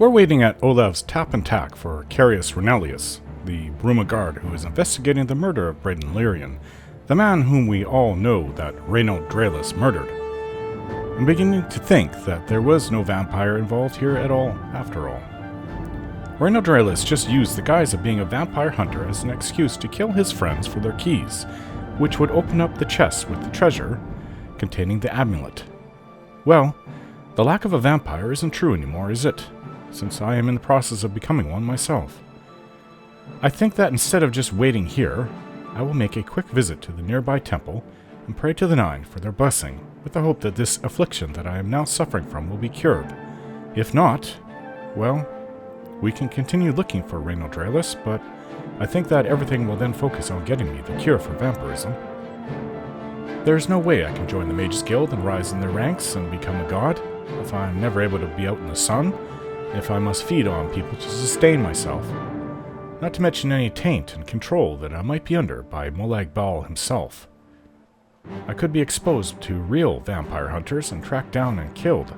We're waiting at Olaf's tap and tack for Carius Renelius, the Bruma guard who is investigating the murder of Bradon Lirrian, the man whom we all know that Raynil Dralas murdered. I'm beginning to think that there was no vampire involved here at all, after all. Raynil Dralas just used the guise of being a vampire hunter as an excuse to kill his friends for their keys, which would open up the chest with the treasure containing the amulet. Well, the lack of a vampire isn't true anymore, is it? Since I am in the process of becoming one myself. I think that instead of just waiting here, I will make a quick visit to the nearby temple and pray to the Nine for their blessing, with the hope that this affliction that I am now suffering from will be cured. If not, well, we can continue looking for Raynil Dralas, but I think that everything will then focus on getting me the cure for vampirism. There is no way I can join the Mages Guild and rise in their ranks and become a god, if I am never able to be out in the sun, if I must feed on people to sustain myself. Not to mention any taint and control that I might be under by Molag Bal himself. I could be exposed to real vampire hunters and tracked down and killed.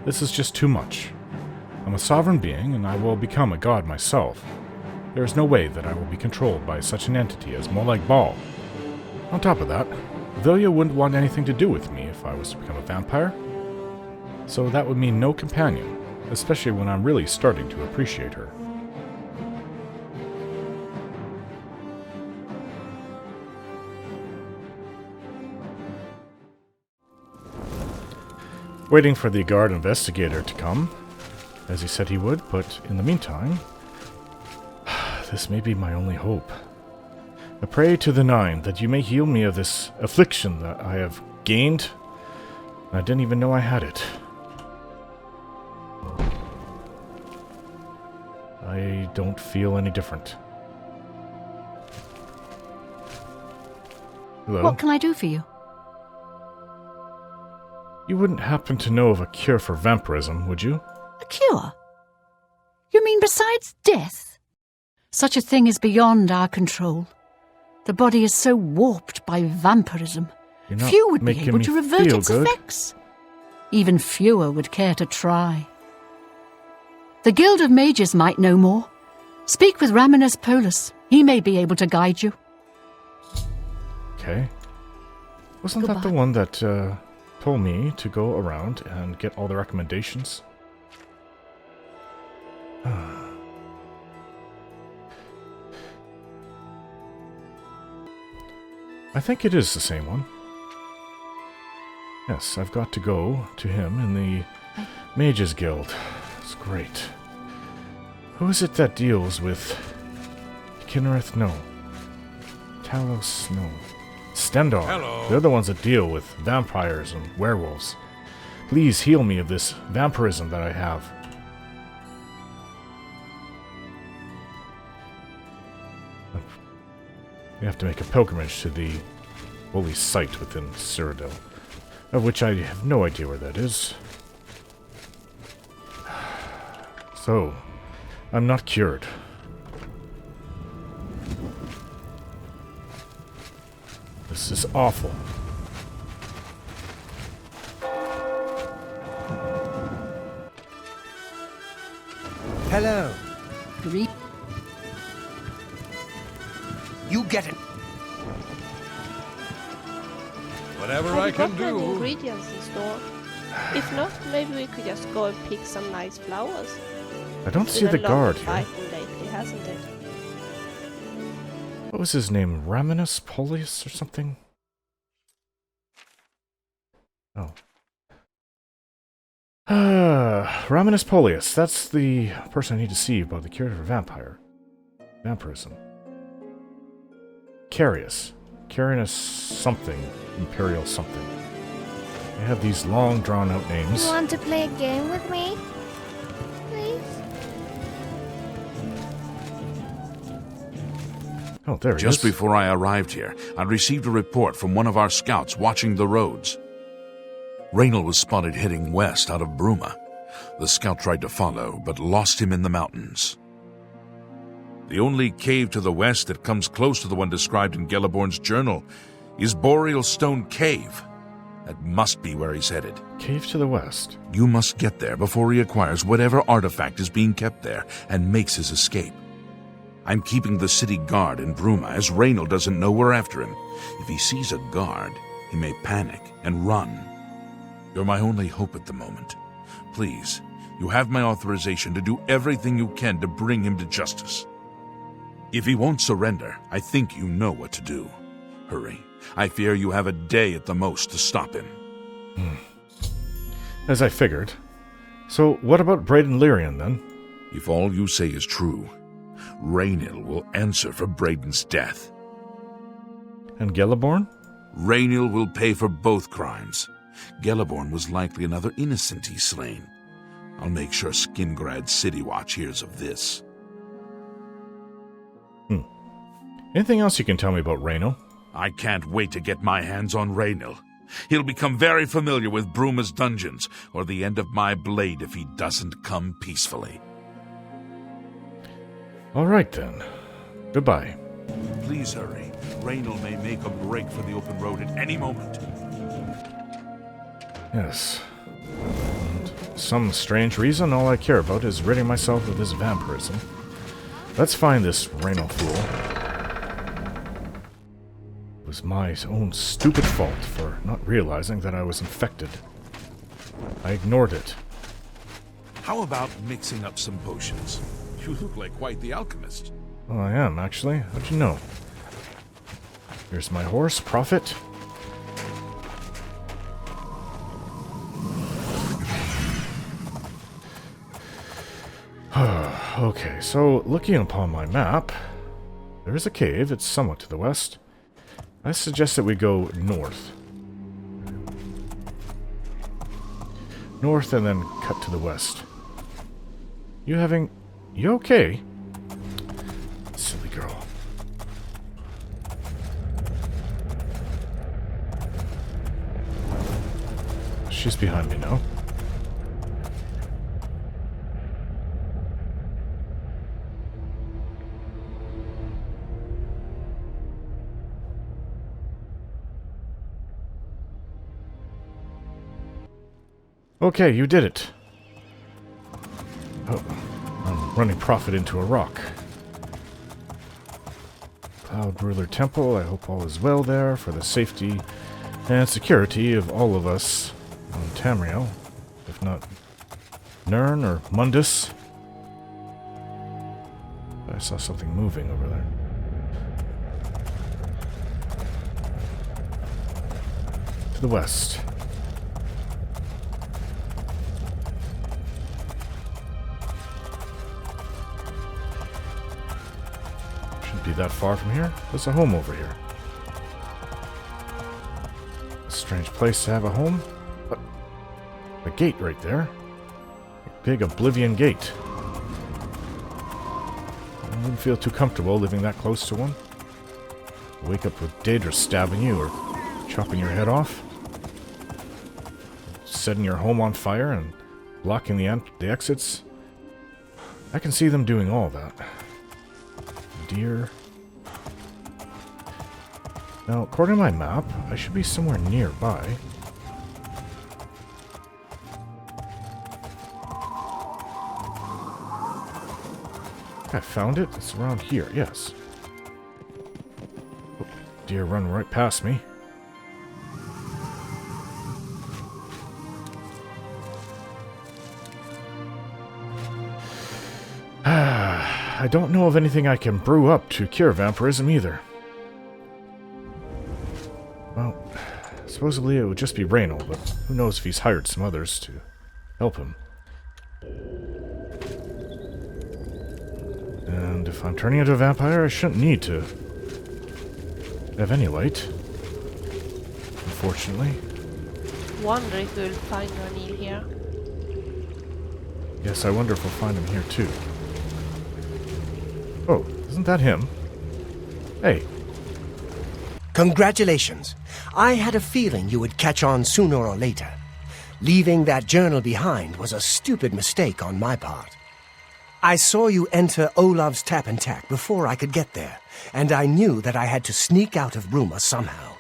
This is just too much. I'm a sovereign being, and I will become a god myself. There is no way that I will be controlled by such an entity as Molag Bal. On top of that, Vilya wouldn't want anything to do with me if I was to become a vampire. So that would mean no companion, especially when I'm really starting to appreciate her. Waiting for the guard investigator to come, as he said he would, but in the meantime, this may be my only hope. I pray to the Nine that you may heal me of this affliction that I have gained. I didn't even know I had it. I don't feel any different. Hello? What can I do for you? You wouldn't happen to know of a cure for vampirism, would you? A cure? You mean besides death? Such a thing is beyond our control. The body is so warped by vampirism. Few would be able to revert its effects. Even fewer would care to try. The Guild of Mages might know more. Speak with Raminus Polus. He may be able to guide you. Okay. Wasn't that the one that told me to go around and get all the recommendations? I think it is the same one. Yes, I've got to go to him in the Mages Guild. It's great. Who is it that deals with Kinnereth? No. Talos? No. Stendar. Hello. They're the ones that deal with vampires and werewolves. Please heal me of this vampirism that I have. We have to make a pilgrimage to the holy site within Cyrodiil, of which I have no idea where that is. So, I'm not cured. This is awful. Hello. You get it. Whatever I can Have you gotten do. ingredients in store? If not, maybe we could just go and pick some nice flowers. I don't see the guard here. Fighting lately, hasn't it? What was his name? Raminus Polus or something? Oh. Raminus Polus. That's the person I need to see about the cure for vampirism. Carius. Carius something. Imperial something. They have these long drawn-out names. You want to play a game with me? Please? Oh, there he is. Just before I arrived here, I received a report from one of our scouts watching the roads. Raynil was spotted heading west out of Bruma. The scout tried to follow, but lost him in the mountains. The only cave to the west that comes close to the one described in Gelliborn's journal is Boreal Stone Cave. That must be where he's headed. Cave to the west. You must get there before he acquires whatever artifact is being kept there and makes his escape. I'm keeping the city guard in Bruma, as Raynil doesn't know we're after him. If he sees a guard, he may panic and run. You're my only hope at the moment. Please, you have my authorization to do everything you can to bring him to justice. If he won't surrender, I think you know what to do. Hurry. I fear you have a day at the most to stop him. As I figured. So what about Bradon Lirrian, then? If all you say is true, Raynil will answer for Bradon's death. And Geliborn? Raynil will pay for both crimes. Geliborn was likely another innocent he slain. I'll make sure Skingrad City Watch hears of this. Anything else you can tell me about Raynil? I can't wait to get my hands on Raynil. He'll become very familiar with Bruma's dungeons, or the end of my blade if he doesn't come peacefully. All right, then. Goodbye. Please hurry. Raynil may make a break for the open road at any moment. Yes. And some strange reason, all I care about is ridding myself of this vampirism. Let's find this Raynil fool. It was my own stupid fault for not realizing that I was infected. I ignored it. How about mixing up some potions? You look like quite the alchemist. Well, I am, actually. How'd you know? Here's my horse, Prophet. Okay, so looking upon my map, there is a cave. It's somewhat to the west. I suggest that we go north. North and then cut to the west. You okay? Silly girl. She's behind me now. Okay, you did it. Oh, I'm running Prophet into a rock. Cloud Ruler Temple, I hope all is well there for the safety and security of all of us on Tamriel, if not Nern or Mundus. I saw something moving over there. To the west. Be that far from here? There's a home over here. A strange place to have a home. But a gate right there. A big Oblivion gate. I wouldn't feel too comfortable living that close to one. Wake up with Daedra stabbing you or chopping your head off. Setting your home on fire and blocking the exits. I can see them doing all that. Deer. Now, according to my map, I should be somewhere nearby. I found it. It's around here, yes. Oh, deer run right past me. I don't know of anything I can brew up to cure vampirism either. Well, supposedly it would just be Raynil, but who knows if he's hired some others to help him. And if I'm turning into a vampire, I shouldn't need to have any light. Unfortunately. Wonder if we'll find Raynil here. Yes, I wonder if we'll find him here too. Oh, isn't that him? Hey. Congratulations. I had a feeling you would catch on sooner or later. Leaving that journal behind was a stupid mistake on my part. I saw you enter Olav's Tap and Tack before I could get there, and I knew that I had to sneak out of Bruma somehow.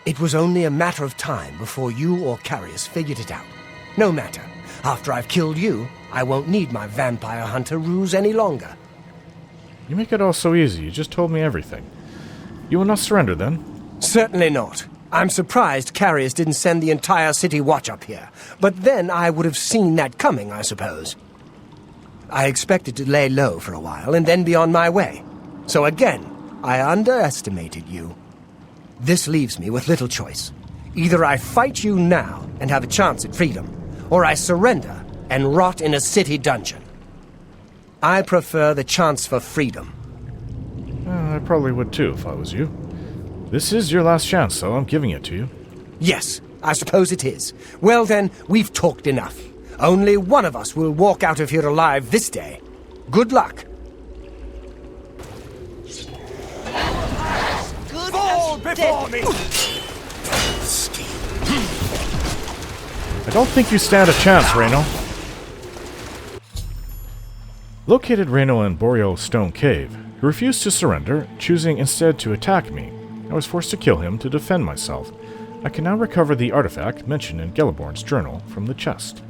It was only a matter of time before you or Carius figured it out. No matter. After I've killed you, I won't need my vampire hunter ruse any longer. You make it all so easy. You just told me everything. You will not surrender, then? Certainly not. I'm surprised Carius didn't send the entire city watch up here. But then I would have seen that coming, I suppose. I expected to lay low for a while and then be on my way. So again, I underestimated you. This leaves me with little choice. Either I fight you now and have a chance at freedom, or I surrender and rot in a city dungeon. I prefer the chance for freedom. I probably would too if I was you. This is your last chance, so I'm giving it to you. Yes, I suppose it is. Well then, we've talked enough. Only one of us will walk out of here alive this day. Good luck. Fall before me! I don't think you stand a chance, Raynil. Located Raynil in Boreal Stone Cave, he refused to surrender, choosing instead to attack me. I was forced to kill him to defend myself. I can now recover the artifact mentioned in Gelliborn's journal from the chest.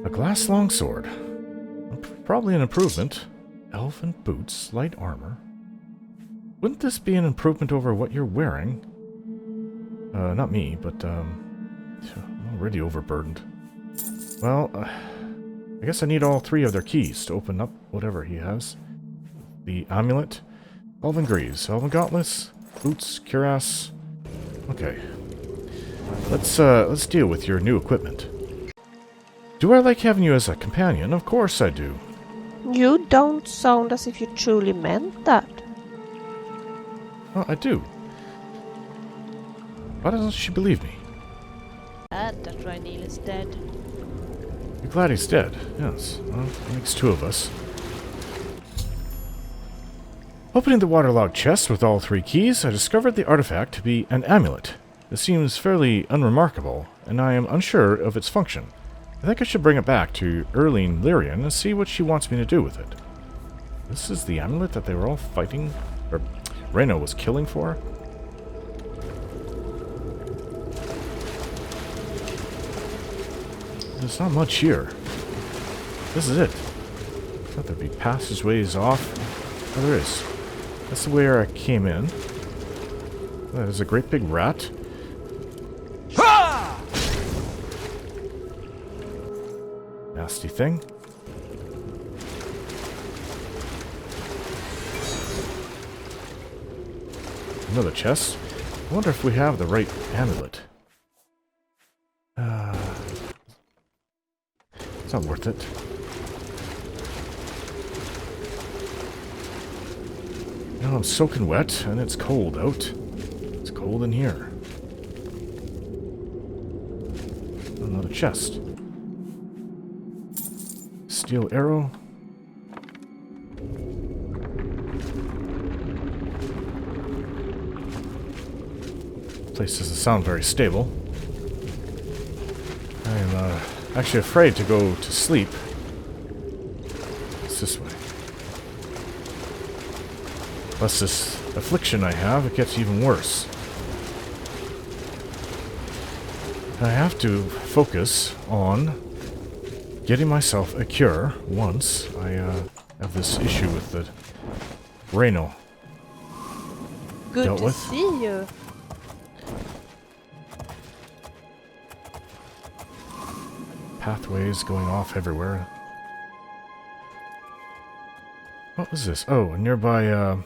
A glass longsword. Probably an improvement. Elven boots, light armor. Wouldn't this be an improvement over what you're wearing? Not me, but, I'm already overburdened. Well, I guess I need all three of their keys to open up whatever he has. The amulet, Elven greaves, Elven gauntlets, boots, cuirass. Okay. Let's deal with your new equipment. Do I like having you as a companion? Of course I do. You don't sound as if you truly meant that. Well, I do. Why doesn't she believe me? Glad that Raynil is dead. You're glad he's dead. Yes. Well, that makes two of us. Opening the waterlogged chest with all three keys, I discovered the artifact to be an amulet. It seems fairly unremarkable, and I am unsure of its function. I think I should bring it back to Raynil Dralas and see what she wants me to do with it. This is the amulet that they were all fighting, or Raynil was killing for? There's not much here. This is it. I thought there'd be passageways off. Oh, there is. That's the way I came in. That is a great big rat. Nasty thing. Another chest. I wonder if we have the right amulet. It's not worth it. Now I'm soaking wet, and it's cold out. It's cold in here. Another chest. Steel arrow. Place doesn't sound very stable. I am actually afraid to go to sleep. It's this way. Plus this affliction I have, it gets even worse. I have to focus on getting myself a cure once I have this issue with the Raynil Good dealt to with. see you. Pathways going off everywhere. What was this? Oh, a nearby,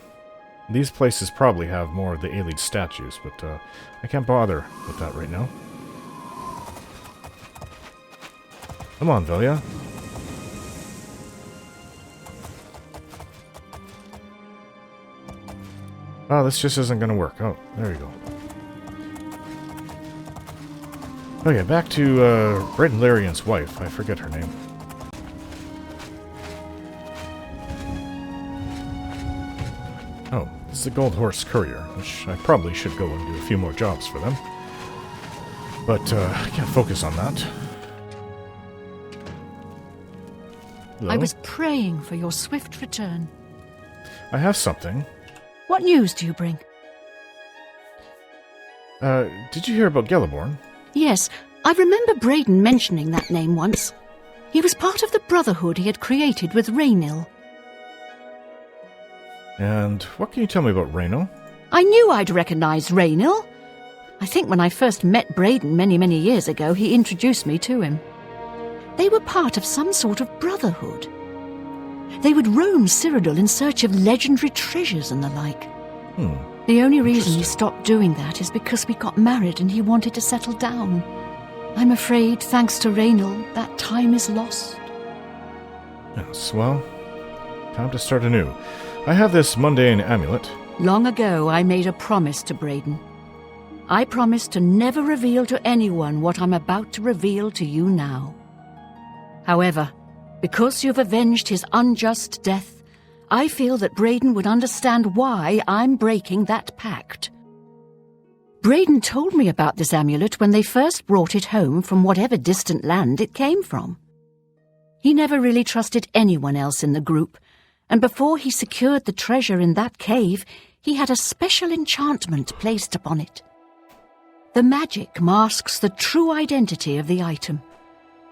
these places probably have more of the Aelid statues, but I can't bother with that right now. Come on, Velia. Oh, this just isn't going to work. Oh, there you go. Okay, back to Bradon Lirrian's wife. I forget her name. Oh, this is the Gold Horse Courier, which I probably should go and do a few more jobs for them. But I can't focus on that. Hello? I was praying for your swift return. I have something. What news do you bring? Did you hear about Gelliborn? Yes, I remember Bradon mentioning that name once. He was part of the brotherhood he had created with Raynil. And what can you tell me about Raynil? I knew I'd recognize Raynil. I think when I first met Bradon many years ago, he introduced me to him. They were part of some sort of brotherhood. They would roam Cyrodiil in search of legendary treasures and the like. The only reason he stopped doing that is because we got married and he wanted to settle down. I'm afraid, thanks to Raynil, that time is lost. Yes, well, time to start anew. I have this mundane amulet. Long ago, I made a promise to Bradon. I promised to never reveal to anyone what I'm about to reveal to you now. However, because you've avenged his unjust death, I feel that Bradon would understand why I'm breaking that pact. Bradon told me about this amulet when they first brought it home from whatever distant land it came from. He never really trusted anyone else in the group, and before he secured the treasure in that cave, he had a special enchantment placed upon it. The magic masks the true identity of the item.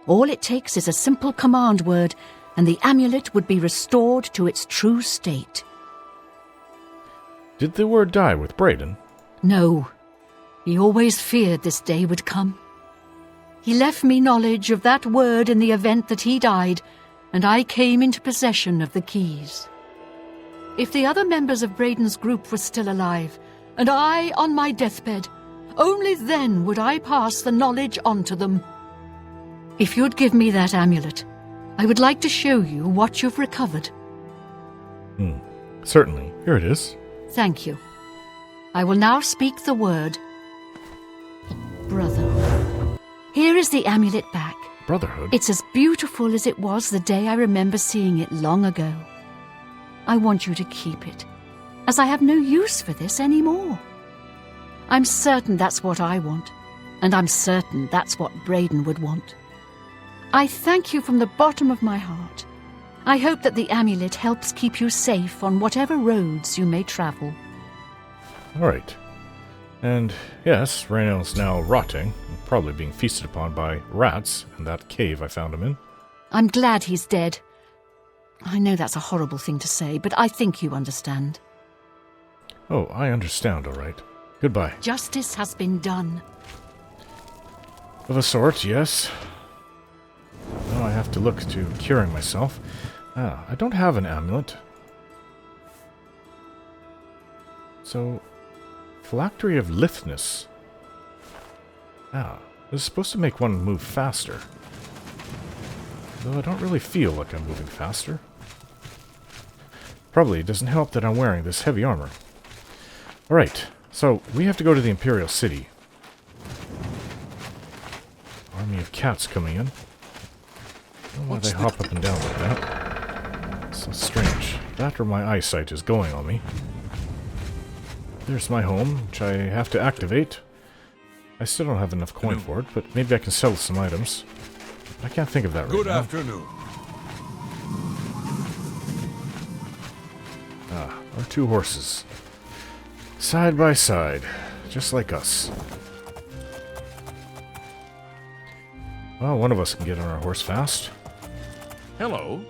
All it takes is a simple command word, and the amulet would be restored to its true state. Did the word die with Bradon? No. He always feared this day would come. He left me knowledge of that word in the event that he died, and I came into possession of the keys. If the other members of Bradon's group were still alive, and I on my deathbed, only then would I pass the knowledge on to them. If you'd give me that amulet, I would like to show you what you've recovered. Certainly. Here it is. Thank you. I will now speak the word Brotherhood. Here is the amulet back. Brotherhood? It's as beautiful as it was the day I remember seeing it long ago. I want you to keep it, as I have no use for this anymore. I'm certain that's what I want, and I'm certain that's what Bradon would want. I thank you from the bottom of my heart. I hope that the amulet helps keep you safe on whatever roads you may travel. All right. And yes, Raynil's now rotting, probably being feasted upon by rats in that cave I found him in. I'm glad he's dead. I know that's a horrible thing to say, but I think you understand. Oh, I understand, all right. Goodbye. Justice has been done. Of a sort, yes. Now I have to look to curing myself. I don't have an amulet. So, phylactery of lithness. This is supposed to make one move faster. Though I don't really feel like I'm moving faster. Probably doesn't help that I'm wearing this heavy armor. Alright, so we have to go to the Imperial City. Army of cats coming in. I don't know why they hop up and down like that. So strange. That or my eyesight is going on me. There's my home, which I have to activate. I still don't have enough coin for it, but maybe I can sell some items. I can't think of that right now. Good afternoon. Our two horses. Side by side, just like us. Well, one of us can get on our horse fast. Hello.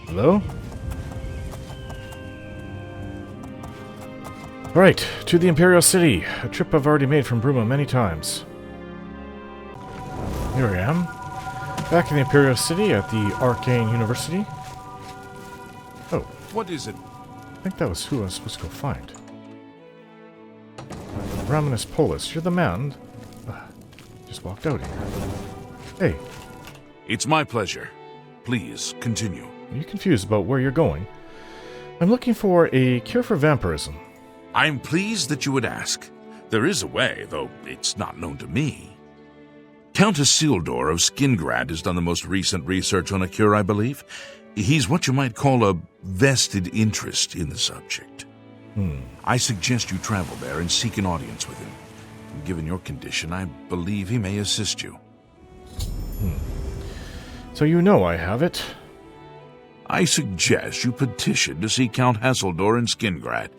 Hello? Right, to the Imperial City. A trip I've already made from Bruma many times. Here I am. Back in the Imperial City at the Arcane University. Oh. What is it? I think that was who I was supposed to go find. Raminus Polus, you're the man. Just walked out here. Hey. It's my pleasure. Please, continue. Are you confused about where you're going? I'm looking for a cure for vampirism. I'm pleased that you would ask. There is a way, though it's not known to me. Count Isildur of Skingrad has done the most recent research on a cure, I believe. He's what you might call a vested interest in the subject. I suggest you travel there and seek an audience with him. Given your condition, I believe he may assist you. So you know I have it? I suggest you petition to see Count Hasseldor in Skingrad.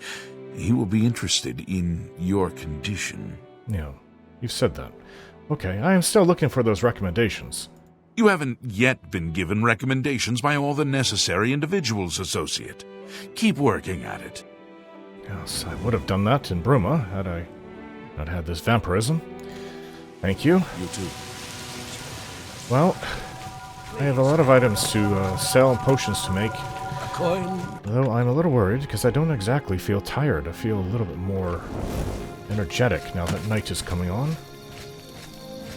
He will be interested in your condition. Yeah, you've said that. Okay, I am still looking for those recommendations. You haven't yet been given recommendations by all the necessary individuals, Associate. Keep working at it. Yes, I would have done that in Bruma had I not had this vampirism. Thank you. You too. Well, I have a lot of items to sell and potions to make. A coin. Though I'm a little worried because I don't exactly feel tired. I feel a little bit more energetic now that night is coming on.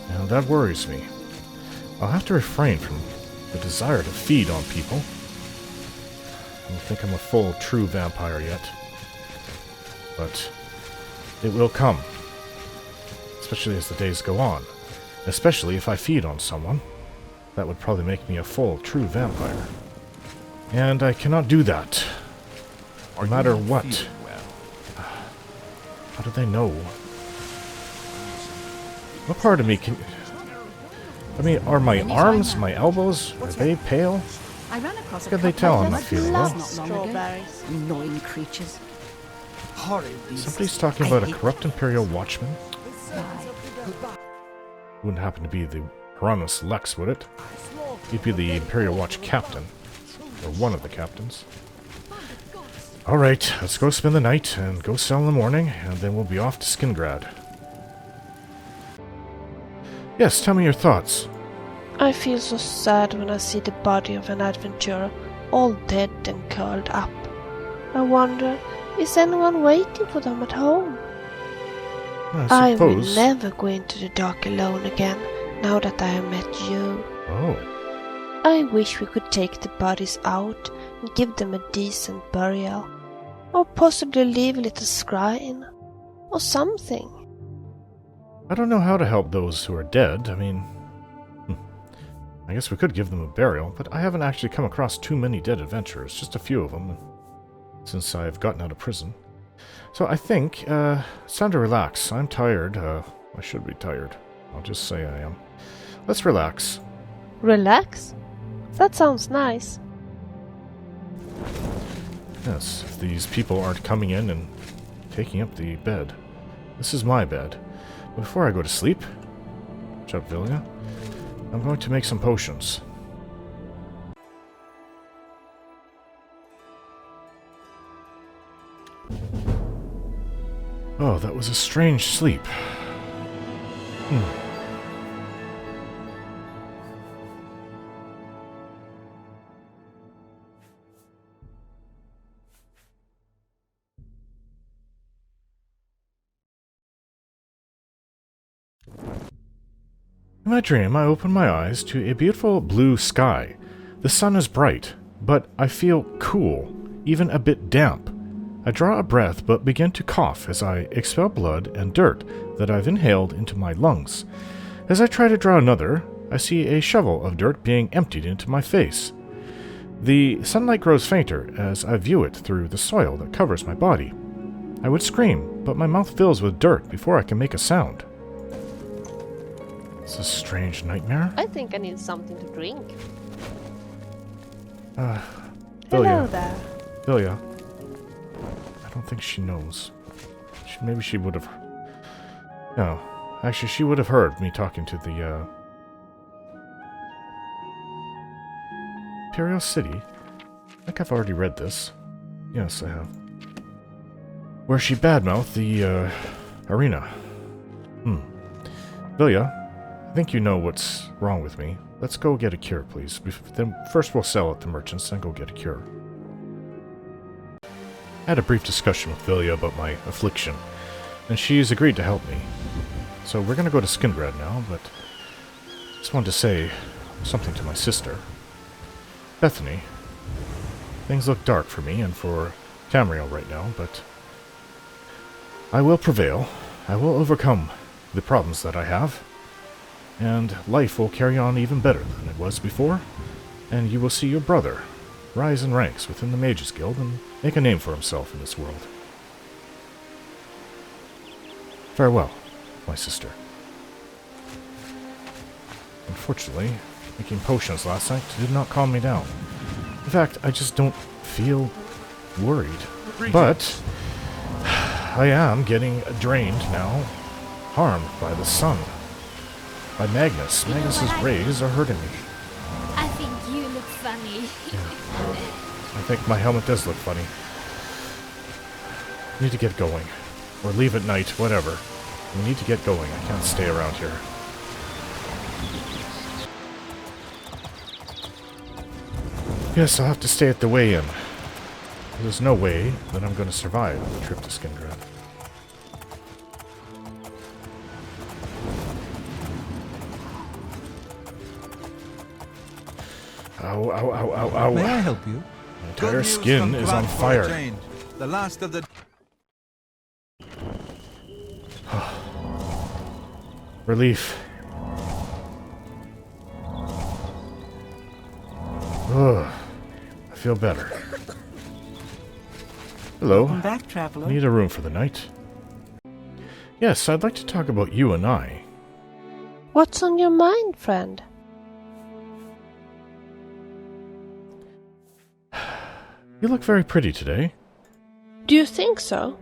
And that worries me. I'll have to refrain from the desire to feed on people. I don't think I'm a full, true vampire yet. But it will come. Especially as the days go on. Especially if I feed on someone. That would probably make me a full, true vampire. And I cannot do that. No matter what. How do they know? What part of me can... I mean, are my arms, my elbows, are they pale? I ran across How could they tell I'm not feeling well? Strawberries. Annoying creatures. Horrid beasts. Somebody's talking about a corrupt Imperial Watchman? Why? Wouldn't happen to be the Raminus Lex, would it? He'd be the Imperial Watch Captain. Or one of the captains. Alright, let's go spend the night and go sell in the morning, and then we'll be off to Skingrad. Yes, tell me your thoughts. I feel so sad when I see the body of an adventurer, all dead and curled up. I wonder, is anyone waiting for them at home? I will never go into the dark alone again, now that I have met you. Oh. I wish we could take the bodies out and give them a decent burial. Or possibly leave a little shrine. Or something. I don't know how to help those who are dead. I mean... I guess we could give them a burial, but I haven't actually come across too many dead adventurers. Just a few of them, since I've gotten out of prison. So I think, it's time to relax. I'm tired. I should be tired. I'll just say I am. Let's relax. Relax? That sounds nice. Yes, if these people aren't coming in and taking up the bed. This is my bed. Before I go to sleep, Chuck Villia, I'm going to make some potions. Oh, that was a strange sleep. In my dream, I open my eyes to a beautiful blue sky. The sun is bright, but I feel cool, even a bit damp. I draw a breath but begin to cough as I expel blood and dirt that I've inhaled into my lungs. As I try to draw another, I see a shovel of dirt being emptied into my face. The sunlight grows fainter as I view it through the soil that covers my body. I would scream, but my mouth fills with dirt before I can make a sound. It's a strange nightmare. I think I need something to drink. Villia. Hello there. Villia. I don't think she knows. Maybe she would have... No. Actually, she would have heard me talking to the, Imperial City? I think I've already read this. Yes, I have. Where she badmouthed the, arena. Villia, I think you know what's wrong with me. Let's go get a cure, please. Then first we'll sell at the merchants, then go get a cure. I had a brief discussion with Villia about my affliction, and she's agreed to help me. So we're gonna go to Skingrad now, but I just wanted to say something to my sister. Bethany, things look dark for me and for Tamriel right now, but I will prevail. I will overcome the problems that I have, and life will carry on even better than it was before, and you will see your brother rise in ranks within the Mages Guild and make a name for himself in this world. Farewell, my sister. Unfortunately, making potions last night did not calm me down. In fact, I just don't feel worried. But I am getting drained now, harmed by the sun. By Magnus. Magnus's rays are hurting me. I think you look funny. Yeah. I think my helmet does look funny. I need to get going. Or leave at night, whatever. We need to get going. I can't stay around here. Yes, I'll have to stay at the Way Inn. There's no way that I'm going to survive the trip to Skingrad. Ow, ow, ow, ow, ow. May I help you? My entire skin is on fire. The last of the... Relief. Ugh. I feel better. Hello. Welcome back, traveler. Need a room for the night? Yes, I'd like to talk about you and I. What's on your mind, friend? You look very pretty today. Do you think so?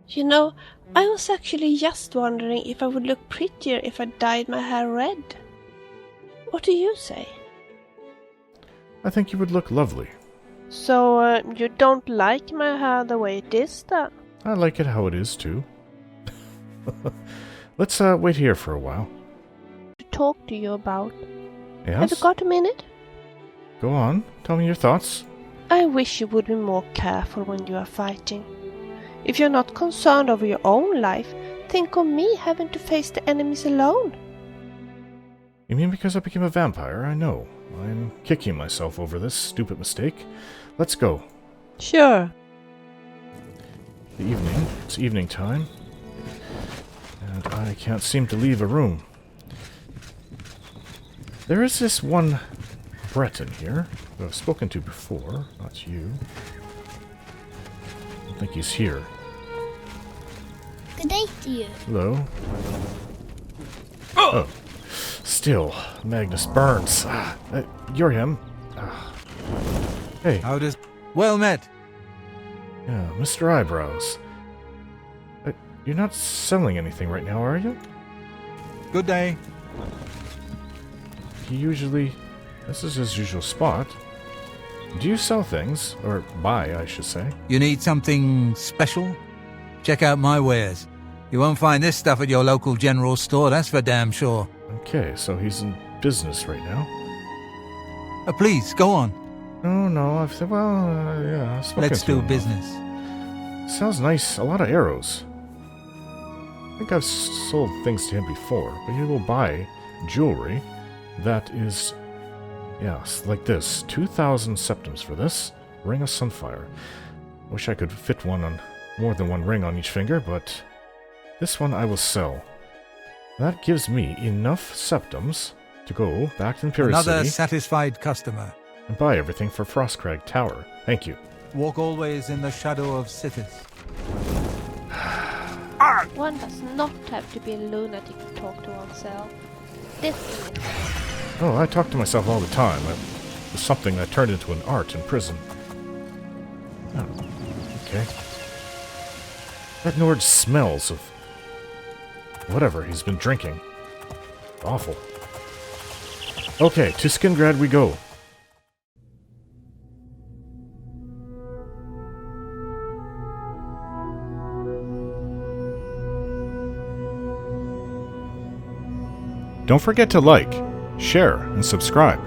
You know, I was actually just wondering if I would look prettier if I dyed my hair red. What do you say? I think you would look lovely. So, you don't like my hair the way it is, then? I like it how it is, too. Let's wait here for a while. To talk to you about. Yes? Have you got a minute? Go on. Tell me your thoughts. I wish you would be more careful when you are fighting. If you're not concerned over your own life, think of me having to face the enemies alone. You mean because I became a vampire? I know. I'm kicking myself over this stupid mistake. Let's go. Sure. The evening. It's evening time. And I can't seem to leave a room. There is this one Breton here who I've spoken to before. Not you. I don't think he's here. Good day to you. Hello. Oh. Still, Magnus burns. You're him. Hey. How does... Well met. Yeah, Mr. Eyebrows. You're not selling anything right now, are you? Good day. He usually... This is his usual spot. Do you sell things? Or buy, I should say. You need something special? Check out my wares. You won't find this stuff at your local general store, that's for damn sure. Okay, so he's in business right now. Please, go on. No, I've said, yeah, I've spoken Let's to do him. business. Sounds nice. A lot of arrows. I think I've sold things to him before, but he will buy jewelry that is, yes, like this. 2,000 septims for this. Ring of Sunfire. Wish I could fit one on more than one ring on each finger, but this one I will sell. That gives me enough septims to go back to Imperial Another City satisfied customer. and buy everything for Frostcrag Tower. Thank you. Walk always in the shadow of cities. One does not have to be a lunatic to talk to oneself. Definitely. Oh, I talk to myself all the time. It was something that turned into an art in prison. Oh, okay. That Nord smells of whatever he's been drinking. Awful. Okay, to Skingrad we go. Don't forget to like, share, and subscribe.